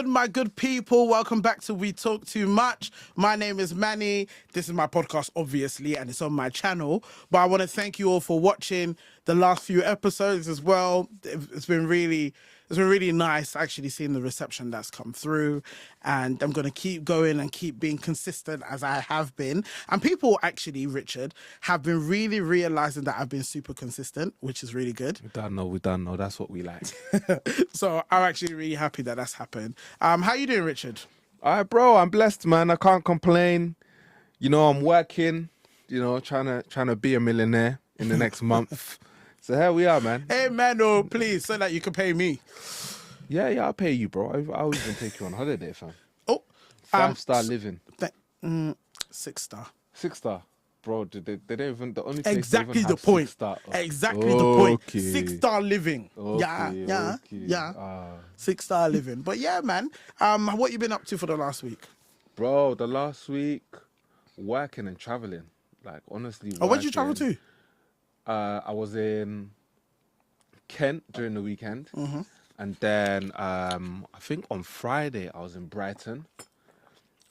good, my good people? Welcome back to We Talk Too Much. My name is Manny. This is my podcast, obviously, and it's on my channel. But I want to thank you all for watching the last few episodes as well. It's been really nice actually seeing the reception that's come through, and I'm going to keep going and keep being consistent as I have been. And people actually, Richard, have been really realizing that I've been super consistent, which is really good. We don't know. That's what we like. So I'm actually really happy that that's happened. How you doing, Richard? All right, bro. I'm blessed, man. I can't complain. You know, I'm working. You know, trying to be a millionaire in the next month. So here we are, man. Hey, man, oh, please, so that you can pay me. Yeah, I'll pay you, bro. I'll even take you on holiday, fam. Oh, 5-star living. 6-star. 6-star. Bro, they don't even, the only place Exactly they even the have point. 6-star. Exactly the point. Okay. 6-star living. Okay, Yeah. okay. 6-star living. But yeah, man. What you been up to for the last week? Bro, the last week, working and traveling. Like, honestly, Oh, where'd you travel to? I was in Kent during the weekend. Mm-hmm. And then I think on Friday I was in Brighton.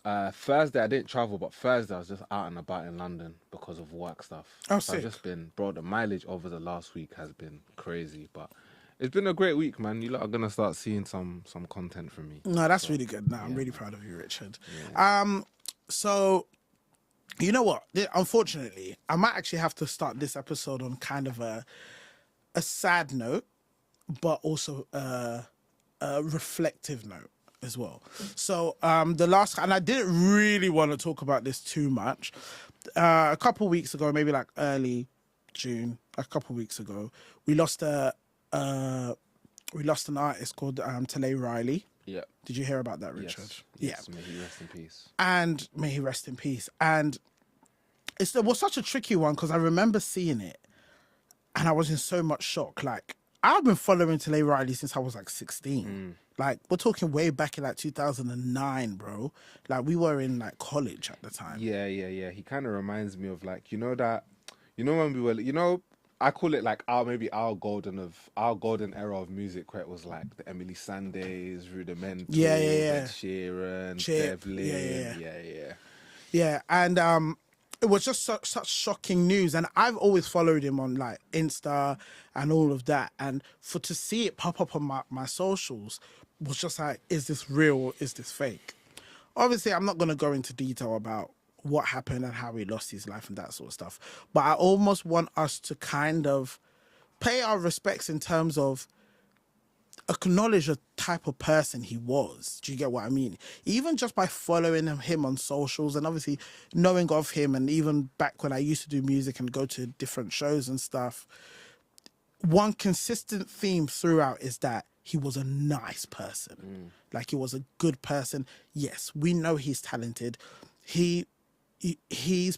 Thursday I didn't travel, but Thursday I was just out and about in London because of work stuff. Oh, so sick. I've just been, bro, the mileage over the last week has been crazy, but it's been a great week, man. You lot are gonna start seeing some content from me. No, that's really good. No, I'm really proud of you, Richard. Yeah. So, you know what? Unfortunately, I might actually have to start this episode on kind of a sad note, but also a reflective note as well. So the last, and I didn't really want to talk about this too much. A couple of weeks ago, maybe like early June, a couple of weeks ago, we lost an artist called Talay Riley. Yeah. Did you hear about that, Richard? Yes. May he rest in peace. And may he rest in peace. And it was such a tricky one because I remember seeing it and I was in so much shock. Like, I've been following Talay Riley since I was like 16. Like, we're talking way back in like 2009, bro. Like, we were in like college at the time. Yeah. He kind of reminds me of like, when we were, I call it like our golden era of music, where it was like the Emily Sandays, Rudimental, Ed Sheeran, Devlin. Yeah, and it was just such shocking news, and I've always followed him on like Insta and all of that, and to see it pop up on my socials was just like, is this real or is this fake? Obviously, I'm not going to go into detail about what happened and how he lost his life and that sort of stuff, but I almost want us to kind of pay our respects in terms of acknowledge the type of person he was. Do you get what I mean? Even just by following him on socials and obviously knowing of him, and even back when I used to do music and go to different shows and stuff, one consistent theme throughout is that he was a nice person. Like, he was a good person. Yes, we know he's talented. His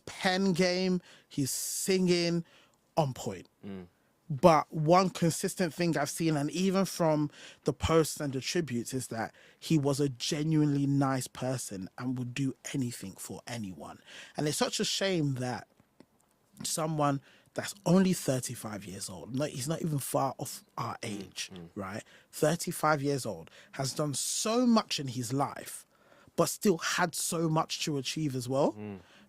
pen game, his singing, on point. But one consistent thing I've seen, and even from the posts and the tributes, is that he was a genuinely nice person and would do anything for anyone. And it's such a shame that someone that's only 35 years old, he's not even far off our age, right? 35 years old, has done so much in his life, but still had so much to achieve as well.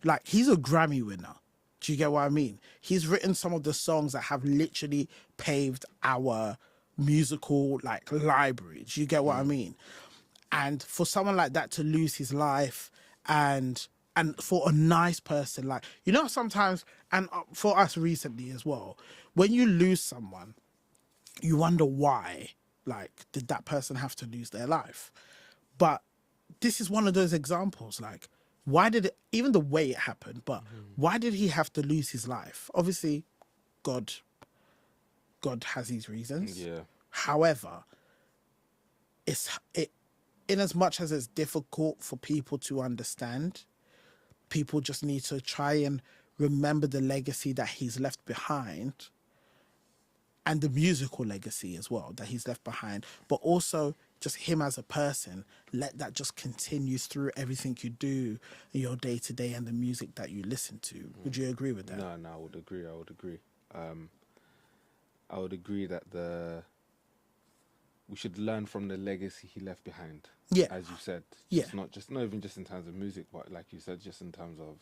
Like, he's a Grammy winner. Do you get what I mean? He's written some of the songs that have literally paved our musical like library. Do you get what I mean? And for someone like that to lose his life, and for a nice person, like, sometimes, and for us recently as well, when you lose someone, you wonder why. Like, did that person have to lose their life? But this is one of those examples. Like, why did it, even the way it happened, but why did he have to lose his life? Obviously, God has his reasons. Yeah. However, in as much as it's difficult for people to understand, people just need to try and remember the legacy that he's left behind, and the musical legacy as well that he's left behind, but also just him as a person. Let that just continue through everything you do in your day-to-day and the music that you listen to. Would you agree with that? No, I would agree. I would agree that we should learn from the legacy he left behind. Yeah. As you said. Yeah. It's not even just in terms of music, but like you said, just in terms of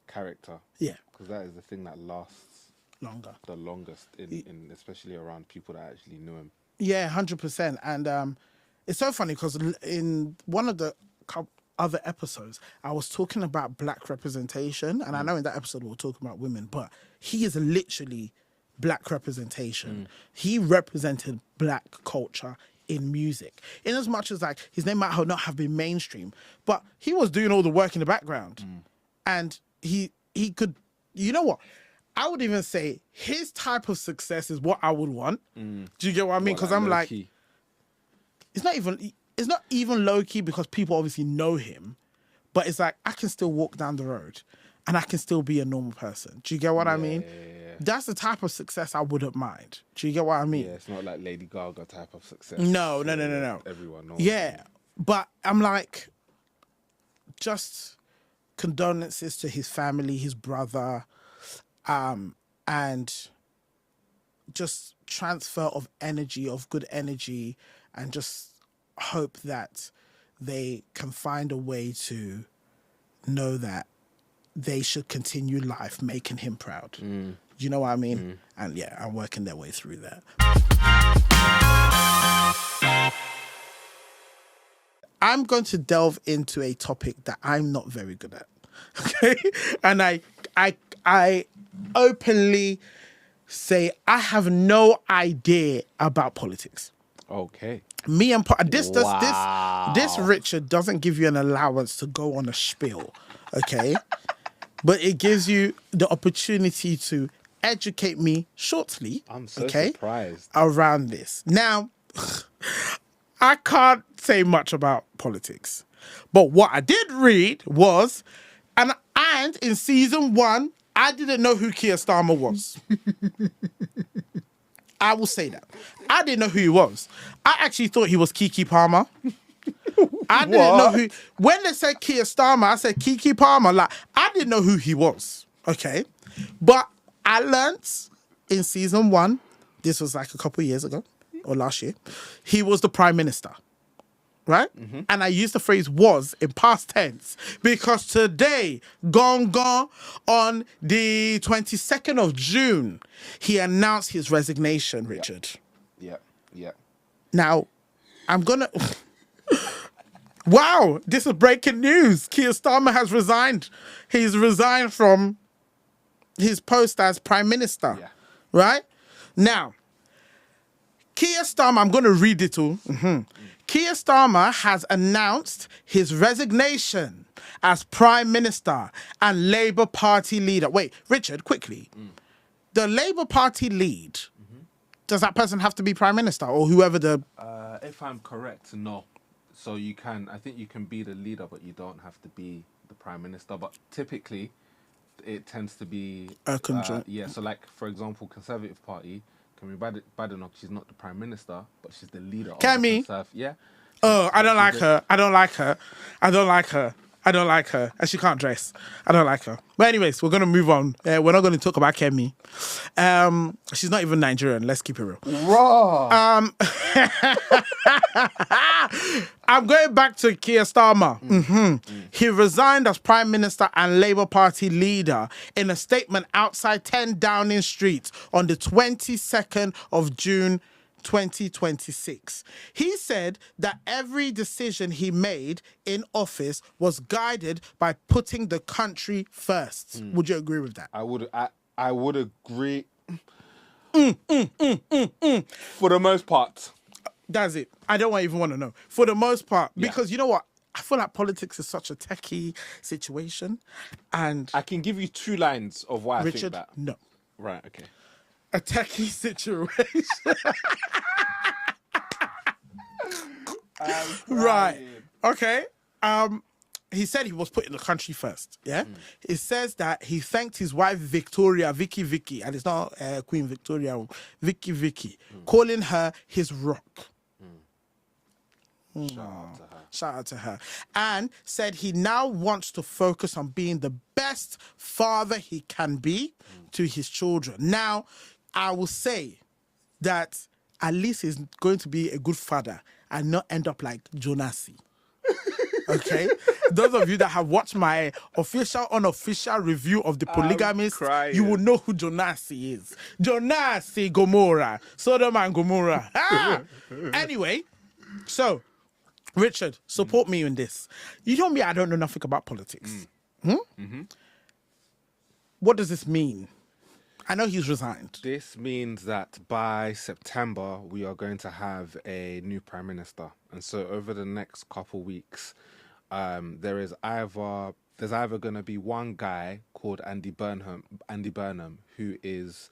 character. Yeah. Because that is the thing that lasts Longer. the longest in especially around people that actually knew him. Yeah, 100%. And it's so funny because in one of the other episodes, I was talking about black representation, and I know in that episode we were talking about women, but he is literally black representation. He represented black culture in music, in as much as like his name might not have been mainstream, but he was doing all the work in the background, and he could, you know what? I would even say his type of success is what I would want. Do you get what I mean? Because I'm like, it's not even low key because people obviously know him, but it's like I can still walk down the road and I can still be a normal person. Do you get what I mean? Yeah. That's the type of success I wouldn't mind. Do you get what I mean? Yeah, it's not like Lady Gaga type of success. No. Everyone knows. Yeah, but I'm like, just condolences to his family, his brother, and just transfer of energy, of good energy, and just hope that they can find a way to know that they should continue life making him proud. You know what I mean? And yeah, I'm working their way through that. I'm going to delve into a topic that I'm not very good at. Okay? And I openly say I have no idea about politics. Okay. Me and this Richard doesn't give you an allowance to go on a spiel, okay? But it gives you the opportunity to educate me shortly. I'm so surprised around this. Now, I can't say much about politics, but what I did read was, and in season 1, I didn't know who Keir Starmer was. I will say that. I didn't know who he was. I actually thought he was Keke Palmer. I didn't know who... When they said Keir Starmer, I said Keke Palmer. Like, I didn't know who he was, okay? But I learnt in season 1, this was like a couple of years ago, or last year, he was the Prime Minister, right? And I used the phrase was in past tense because today, gone, on the 22nd of June, he announced his resignation, Richard. Yeah. Now, I'm going to... Wow, this is breaking news. Keir Starmer has resigned. He's resigned from his post as Prime Minister. Yeah. Right? Now, Keir Starmer, I'm going to read it all. Keir Starmer has announced his resignation as Prime Minister and Labour Party leader. Wait, Richard, quickly. The Labour Party lead, does that person have to be Prime Minister or whoever the... If I'm correct, no. So I think you can be the leader, but you don't have to be the Prime Minister. But typically, it tends to be... so like, for example, Conservative Party, Kemi Badenoch, she's not the Prime Minister, but she's the leader of the Conservative... Yeah. Oh, I don't like her. I don't like her. And she can't dress. I don't like her. But anyways, we're going to move on. We're not going to talk about Kemi. She's not even Nigerian. Let's keep it real. Raw. I'm going back to Keir Starmer. He resigned as Prime Minister and Labour Party leader in a statement outside 10 Downing Street on the 22nd of June 2026. He said that every decision he made in office was guided by putting the country first. Would you agree with that? I would agree. For the most part. That's it. I don't even want to know. For the most part. Because you know what? I feel like politics is such a techie situation. And I can give you 2 lines of why Richard, I think that. No. Right, okay. A techie situation. Right. Okay. He said he was putting the country first. Yeah. It says that he thanked his wife Victoria, Vicky, and it's not Queen Victoria, Vicky, calling her his rock. Shout out to her. And said he now wants to focus on being the best father he can be to his children. Now, I will say that at least he's going to be a good father and not end up like Jonasi. Okay? Those of you that have watched my official, unofficial review of The Polygamist, you will know who Jonasi is. Jonasi Gomorrah. Sodom and Gomorrah. Anyway, so, Richard, support me in this. You know me, I don't know nothing about politics. What does this mean? I know he's resigned. This means that by September, we are going to have a new Prime Minister. And so over the next couple weeks, there's either going to be one guy called Andy Burnham, who is,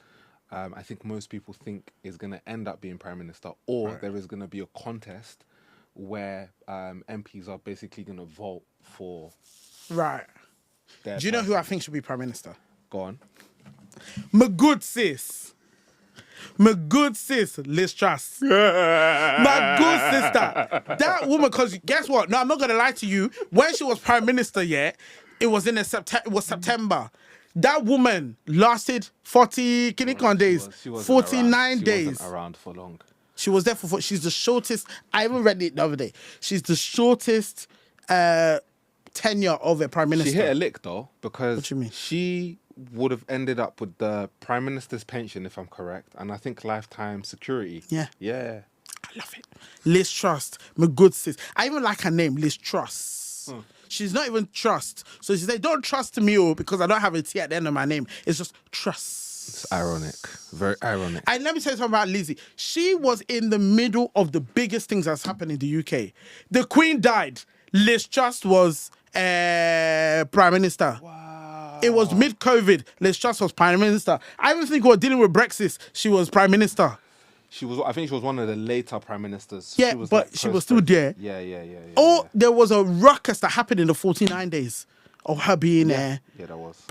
I think most people think is going to end up being Prime Minister, or there is going to be a contest where MPs are basically going to vote for... Right. Do you know who I think should be Prime Minister? Go on. My good sis, Liz Truss. My good sister. That woman, because guess what? No, I'm not going to lie to you. When she was Prime Minister, it was September. That woman lasted 40 days. 49 days. She wasn't around for long. She was there for... She's the shortest... I even read it the other day. She's the shortest tenure of a Prime Minister. She hit a lick, though, because What you mean? She would have ended up with the Prime Minister's pension, if I'm correct, and I think lifetime security. Yeah. Yeah. I love it. Liz Truss, my good sis. I even like her name, Liz Truss. She's not even trust. So she said, don't trust me, because I don't have a T at the end of my name. It's just trust. It's ironic. Very ironic. And let me tell you something about Lizzie. She was in the middle of the biggest things that's happened in the UK. The Queen died. Liz Truss was Prime Minister. Wow. It was mid-COVID. Liz Truss was Prime Minister. I even think we were dealing with Brexit. She was Prime Minister. I think she was one of the later Prime Ministers. Yeah, she was still there. Yeah. Or there was a ruckus that happened in the 49 days of her being there. Yeah, that was.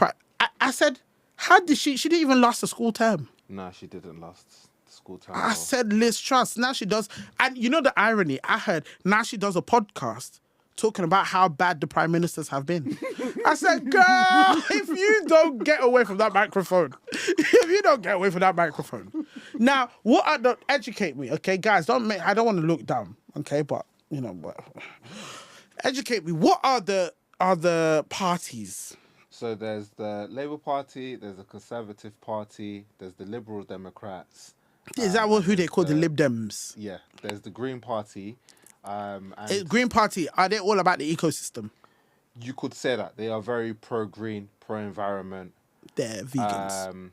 I said, how did she didn't even last a school term. No, she didn't last the school term. I said Liz Truss. Now she does. And you know the irony? I heard now she does a podcast talking about how bad the Prime Ministers have been. I said, girl, if you don't get away from that microphone. Now, what are the... Educate me, okay? Guys, I don't want to look dumb, okay? But, educate me. What are the parties? So there's the Labour Party, there's the Conservative Party, there's the Liberal Democrats. Is that who they call the Lib Dems? Yeah, there's the Green Party. And Green Party, are they all about the ecosystem? You could say that. They are very pro-green, pro-environment. They're vegans.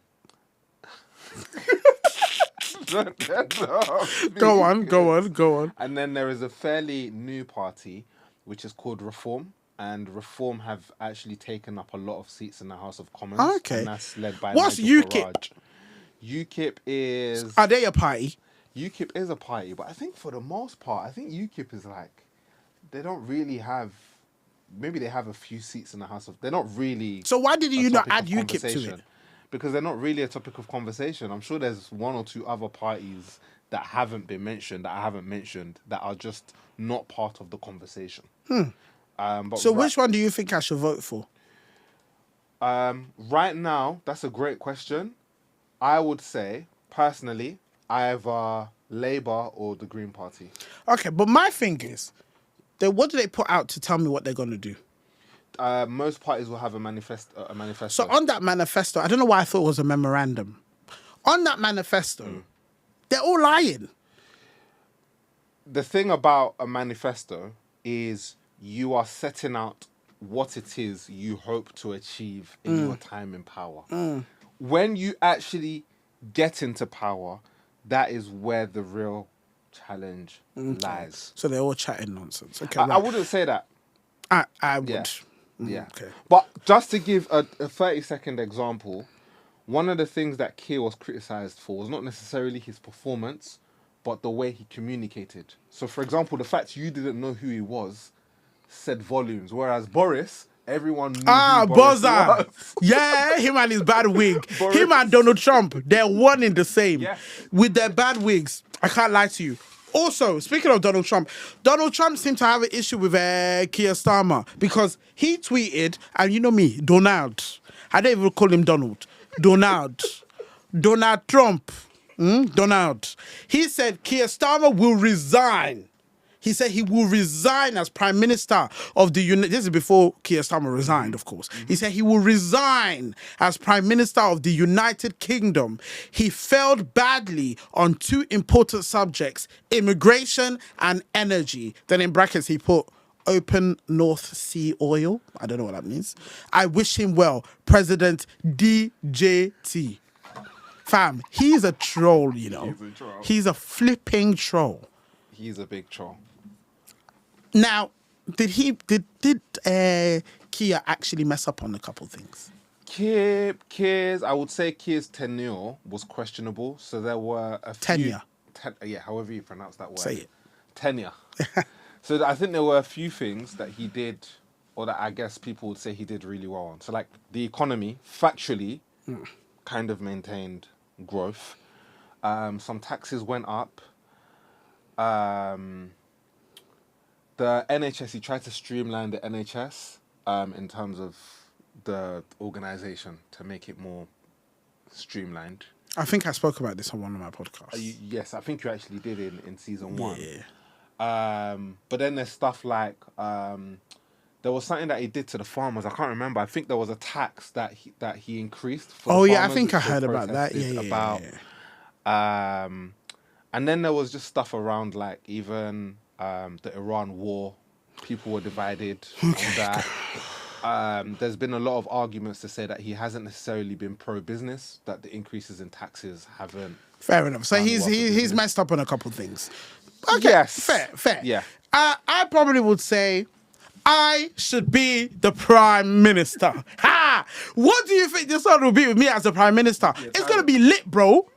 Go on. And then there is a fairly new party, which is called Reform. And Reform have actually taken up a lot of seats in the House of Commons. Okay. And that's led by What's Nigel UKIP? Farage. UKIP is... Are they a party? UKIP is a party, but I think for the most part, I think UKIP is like... They don't really have... Maybe they have a few seats in the House of... They're not really... So why did you not add UKIP to it? Because they're not really a topic of conversation. I'm sure there's one or two other parties that haven't been mentioned, that I haven't mentioned, that are just not part of the conversation. So which one do you think I should vote for? Right now, that's a great question. I would say, personally, either Labour or the Green Party. Okay, but my thing is, what do they put out to tell me what they're going to do? Most parties will have a manifesto. So on that manifesto, I don't know why I thought it was a memorandum. On that manifesto, they're all lying. The thing about a manifesto is you are setting out what it is you hope to achieve in your time in power. When you actually get into power, that is where the real challenge lies. So they're all chatting nonsense. Okay, I wouldn't say that. I would. Yeah. Okay. But just to give a 30-second example, one of the things that Keir was criticised for was not necessarily his performance, but the way he communicated. So, for example, the fact you didn't know who he was said volumes, whereas Boris... Everyone knew who Boris was. Yeah, him and his bad wig. Him and Donald Trump, they're one in the same. Yes. With their bad wigs. I can't lie to you. Also, speaking of Donald Trump seemed to have an issue with Keir Starmer because he tweeted, and you know me, Donald. I don't even call him Donald. Donald Trump. Donald. He said Keir Starmer will resign. He said he will resign as Prime Minister of the United... This is before Keir Starmer resigned, of course. He said he will resign as Prime Minister of the United Kingdom. He failed badly on two important subjects, immigration and energy. Then in brackets, he put open North Sea oil. I don't know what that means. I wish him well. President DJT. Fam, he's a troll, you know. He's a troll. He's a flipping troll. He's a big troll. Now, did Keir actually mess up on a couple things? I would say Keir's tenure was questionable. So there were a few... Tenure. However you pronounce that word. Say it. Tenure. So I think there were a few things that he did, or that I guess people would say he did really well on. So like the economy, factually, kind of maintained growth. Some taxes went up. The NHS, he tried to streamline the NHS in terms of the organisation to make it more streamlined. I think I spoke about this on one of my podcasts. Yes, I think you actually did in season 1. Yeah. But then there's stuff like there was something that he did to the farmers. I can't remember. I think there was a tax that he increased. For the I farmers, think I which heard they about that. Yeah. And then there was just stuff around like even the Iran war. People were divided on that. There's been a lot of arguments to say that he hasn't necessarily been pro-business, that the increases in taxes haven't... Fair enough. So he's messed up on a couple of things. Okay, yes. Fair. Yeah. I probably would say I should be the Prime Minister. Ha! What do you think this one will be with me as the Prime Minister? It's going to be lit, bro.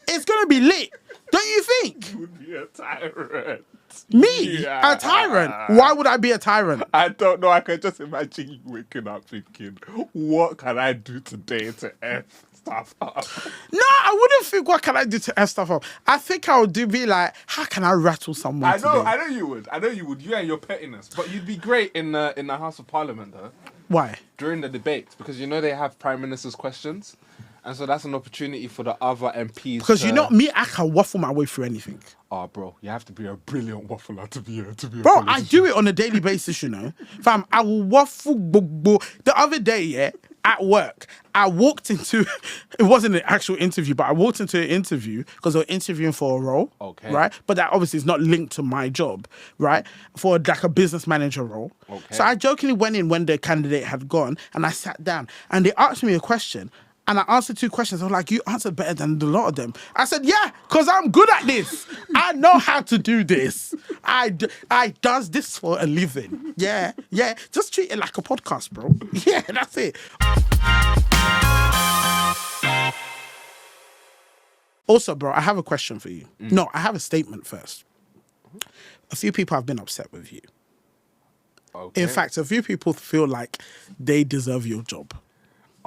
It's going to be lit. Don't you think? You would be a tyrant. Me? Yeah. A tyrant? Why would I be a tyrant? I don't know. I can just imagine you waking up thinking, what can I do today to F stuff up? No, I wouldn't think, what can I do to F stuff up? I think I would be like, how can I rattle someone today? I know you would. You and your pettiness. But you'd be great in the House of Parliament, though. Why? During the debates. Because you know they have Prime Minister's questions. And so that's an opportunity for the other MPs. Because you know me, I can waffle my way through anything. Oh, bro, you have to be a brilliant waffler to be a Bro, I do it on a daily basis, you know. Fam, I will waffle. The other day, yeah, at work, I walked into, it wasn't an actual interview, but I walked into an interview because they were interviewing for a role. Okay. Right? But that obviously is not linked to my job, right? For like a business manager role. Okay. So I jokingly went in when the candidate had gone and I sat down and they asked me a question. And I answered 2 questions. I was like, you answered better than a lot of them. I said, yeah, because I'm good at this. I know how to do this. I does this for a living. Yeah. Just treat it like a podcast, bro. Yeah, that's it. Also, bro, I have a question for you. No, I have a statement first. A few people have been upset with you. Okay. In fact, a few people feel like they deserve your job.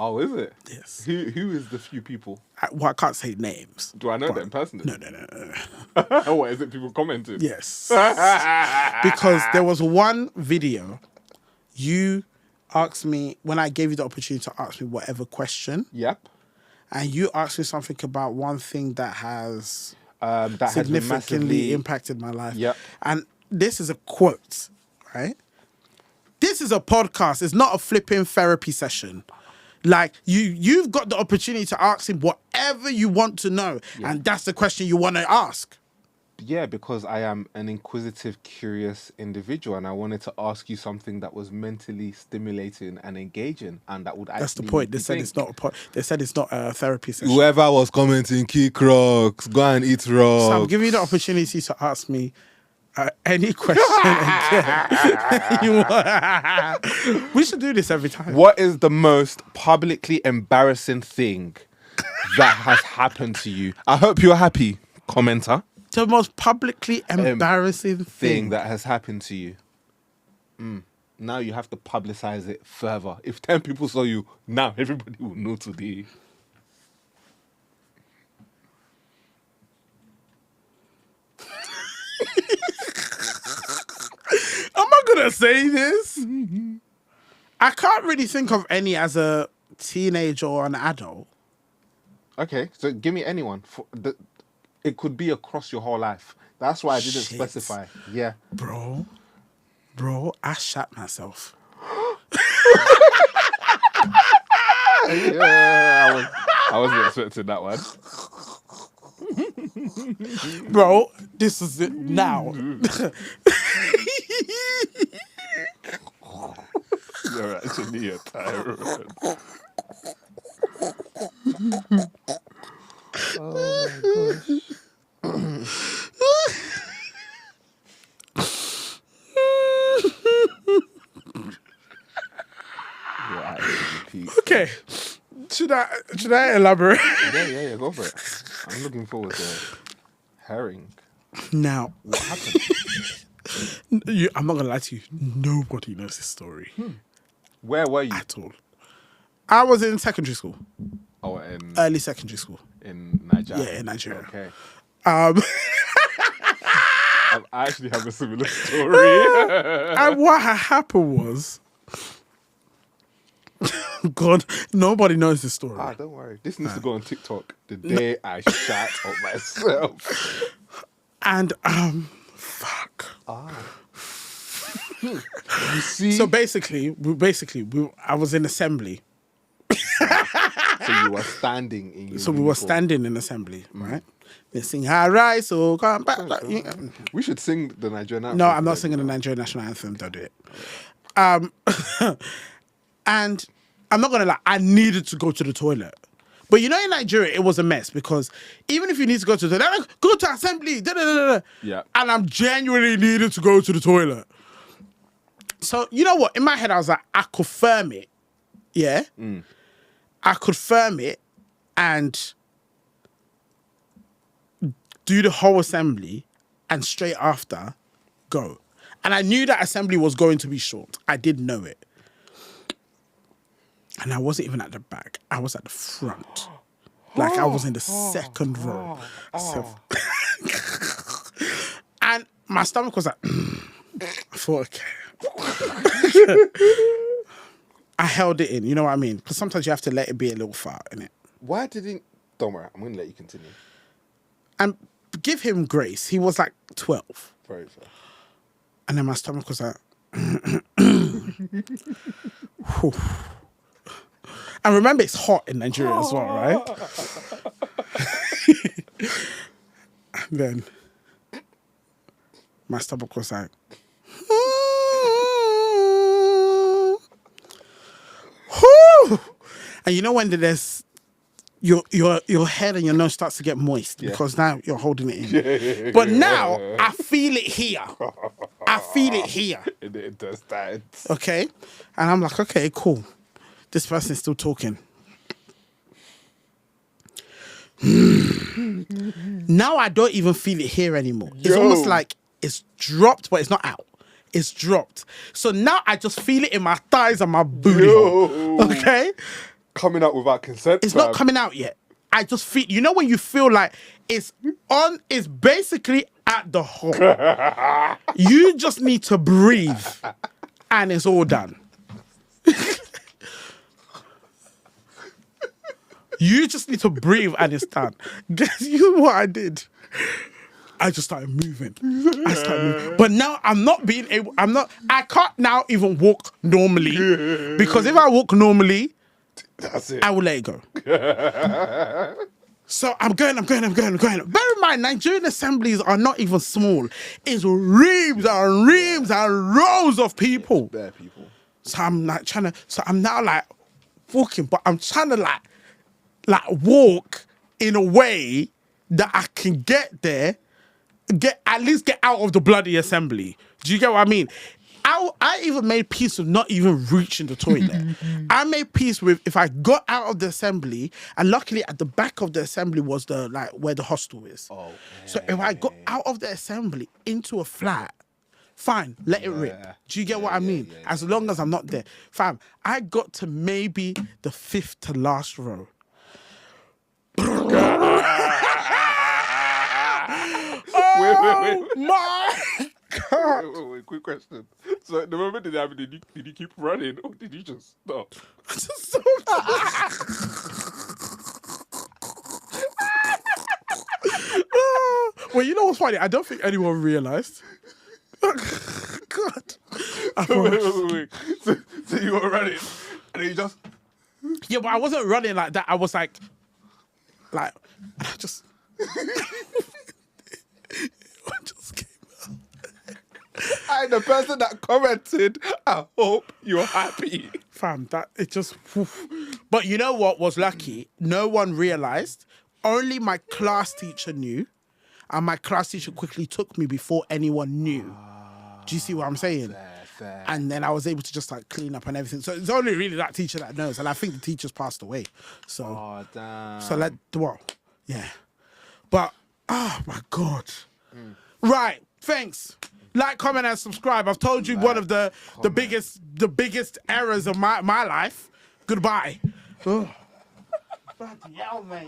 Oh, is it? Yes. Who is the few people? I can't say names. Do I know them personally? No. What, is it people commenting? Yes. Because there was one video you asked me, when I gave you the opportunity to ask me whatever question. Yep. And you asked me something about one thing that has that significantly impacted my life. Yep. And this is a quote, right? This is a podcast. It's not a flipping therapy session. Like, you've got the opportunity to ask him whatever you want to know. Yeah. And that's the question you want to ask. Yeah, because I am an inquisitive, curious individual, and I wanted to ask you something that was mentally stimulating and engaging, and that would actually... That's the point. They said it's not a therapy session. Whoever was commenting, kick rocks, go and eat rocks. So I'm giving you the opportunity to ask me any question we should do this every time. What is the most publicly embarrassing thing that has happened to you? I hope you're happy, commenter. The most publicly embarrassing thing that has happened to you. Now you have to publicize it further. If 10 people saw you, now everybody will know today. Am I gonna say this? I can't really think of any as a teenager or an adult. Okay, so give me anyone. It could be across your whole life. That's why I didn't Shit. specify. Yeah. Bro, I shat myself. Yeah, I wasn't expecting that one. Bro, this is it now. You're actually a tyrant. Oh my gosh. You're actually peak. Okay. Should I elaborate? Yeah, go for it. I'm looking forward to hearing Now, what happened. I'm not gonna lie to you. Nobody knows this story Where were you? at all. I was in secondary school, Oh, in early secondary school. Nigeria. Yeah, in Nigeria. Okay. I actually have a similar story. And what had happened was, God, nobody knows this story. Don't worry. This needs to go on TikTok the day I shat on myself. And fuck. You see? So basically, I was in assembly. So you were standing in your So we were uniform. standing in assembly, right? They sing "High Rise," so come back. We should sing the Nigerian anthem. No, I'm not singing the Nigerian national anthem. Don't do it. And I'm not gonna lie, I needed to go to the toilet. But you know, in Nigeria, it was a mess because even if you need to go to the toilet, like, go to assembly. Da, da, da, da. Yeah. And I'm genuinely needed to go to the toilet. So you know what? In my head, I was like, I could firm it. Yeah. I could firm it and do the whole assembly and straight after go. And I knew that assembly was going to be short. I did know it. And I wasn't even at the back. I was at the front. Like I was in the second row. So, and my stomach was like, I thought, okay. I held it in, you know what I mean? Because sometimes you have to let it be a little fart, innit? Why didn't... Don't worry, I'm going to let you continue. And give him grace. He was like 12. Very fair. And then my stomach was like... And remember, it's hot in Nigeria as well, right? And then my stomach was like... And you know when there's your head and your nose starts to get moist because now you're holding it in. But now I feel it here. I feel it here. It does that. Okay? And I'm like, okay, cool. This person's still talking. Now I don't even feel it here anymore. It's almost like it's dropped, but it's not out. It's dropped. So now I just feel it in my thighs and my booty hole. Okay? Coming out without consent. It's not coming out yet. I just feel, you know when you feel like it's basically at the hole. You just need to breathe and it's all done. You just need to breathe and it's done. Guess you know what I did? I just started moving. But now I can't now even walk normally. Because if I walk normally, that's it. I will let it go. So I'm going. Bear in mind, Nigerian assemblies are not even small. It's reams and reams and rows of people. Bare people. So I'm like I'm now like walking, but I'm trying to like walk in a way that I can get there, at least get out of the bloody assembly. Do you get what I mean? I even made peace with not even reaching the toilet. I made peace with if I got out of the assembly, and luckily at the back of the assembly was where the hostel is. Oh, so if I got out of the assembly into a flat, fine, let it rip. Do you get what I mean? As long as I'm not there. Fam, I got to maybe the 5th to last row. Wait. My God. Wait, quick question. So the moment it happened, did you keep running or did you just stop? Well, you know what's funny? I don't think anyone realised. God. Wait. So you were running, and then you just... Yeah, but I wasn't running like that. I was like, I just... It just came out. And the person that commented, I hope you're happy. Fam, that, it just... Woof. But you know what was lucky? No one realised. Only my class teacher knew. And my class teacher quickly took me before anyone knew. Do you see what I'm saying? Fair. And then I was able to just like clean up and everything. So it's only really that teacher that knows. And I think the teacher's passed away. So, Oh, damn. so yeah. But, oh my God. Right, thanks. Like, comment, and subscribe. I've told you one of the biggest errors of my life. Goodbye. Bloody hell, mate.